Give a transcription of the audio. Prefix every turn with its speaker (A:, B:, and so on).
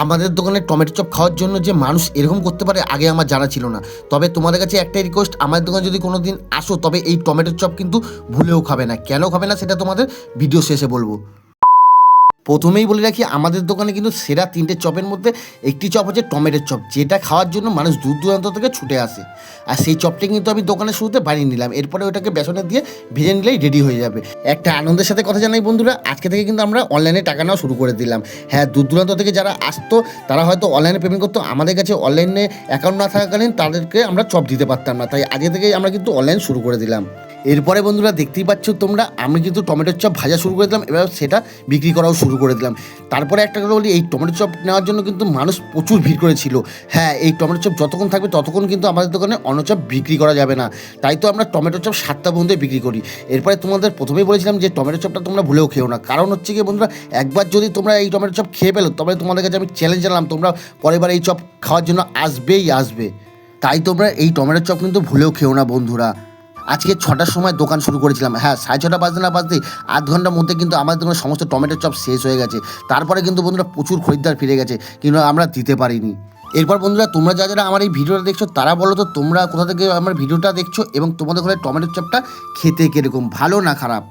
A: আমাদের দোকানে tomato chop খাওয়ার জন্য যে মানুষ এরকম করতে পারে আগে আমার জানা ছিল না। তবে তোমাদের কাছে একটাই রিকোয়েস্ট, আমাদের দোকানে যদি কোনো দিন আসো তবে এই টমেটো চপ কিন্তু ভুলেও খাবে না। কেন খাবে না সেটা তোমাদের ভিডিও শেষে বলবো। প্রথমেই বলে রাখি, আমাদের দোকানে কিন্তু সেরা 3টে চপের মধ্যে একটি চপ হচ্ছে টমেটোর চপ, যেটা খাওয়ার জন্য মানুষ দূর দূরান্ত থেকে ছুটে আসে। আর সেই চপটি কিন্তু আমি দোকানের শুরুতে বানিয়ে নিলাম, এরপরে ওটাকে বেসনে দিয়ে ভেজে নিলেই রেডি হয়ে যাবে। একটা আনন্দের সাথে কথা জানাই বন্ধুরা, আজকে থেকে কিন্তু আমরা অনলাইনে টাকা নেওয়া শুরু করে দিলাম। হ্যাঁ, দূর দূরান্ত থেকে যারা আসতো তারা হয়তো অনলাইনে পেমেন্ট করতো, আমাদের কাছে অনলাইনে অ্যাকাউন্ট না থাকাকালীন তাদেরকে আমরা চপ দিতে পারতাম না, তাই আজকে থেকেই আমরা কিন্তু অনলাইন শুরু করে দিলাম। এরপরে বন্ধুরা দেখতেই পাচ্ছ তোমরা, আমি কিন্তু টমেটোর চপ ভাজা শুরু করে দিলাম, এবার সেটা বিক্রি করাও শুরু করে দিলাম। তারপরে একটা কথা বলি, এই টমেটো চপ নেওয়ার জন্য কিন্তু মানুষ প্রচুর ভিড় করেছিল। হ্যাঁ, এই টমেটো চপ যতক্ষণ থাকবে ততক্ষণ কিন্তু আমাদের দোকানে অন্য চপ বিক্রি করা যাবে না, তাই তো আমরা টমেটো চপ 7টা পর্যন্ত বিক্রি করি। এরপরে তোমাদের প্রথমেই বলেছিলাম যে টমেটো চপটা তোমরা ভুলেও খেও না, কারণ হচ্ছে কি বন্ধুরা, একবার যদি তোমরা এই টমেটো চপ খেয়ে পেলো তবে তোমাদের কাছে আমি চ্যালেঞ্জ জানালাম, তোমরা পরের বার এই চপ খাওয়ার জন্য আসবেই আসবে। তাই তোমরা এই টমেটো চপ কিন্তু ভুলেও খেও না বন্ধুরা। আজকে 6টার সময় দোকান শুরু করেছিলাম, হ্যাঁ 6:30 বাজতে না বাজতেই 8 ঘন্টার মধ্যে কিন্তু আমাদের দোকানে সমস্ত টমেটো চপ শেষ হয়ে গেছে। তারপরে কিন্তু বন্ধুরা প্রচুর খরিদ্দার ফিরে গেছে, কিন্তু আমরা দিতে পারিনি। এরপর বন্ধুরা তোমরা যারা আমার এই ভিডিওটা দেখছো তারা বলো তো তোমরা কোথা থেকে আমার ভিডিওটা দেখছো এবং তোমাদের ঘরে টমেটো চপটা খেতে কীরকম, ভালো না খারাপ।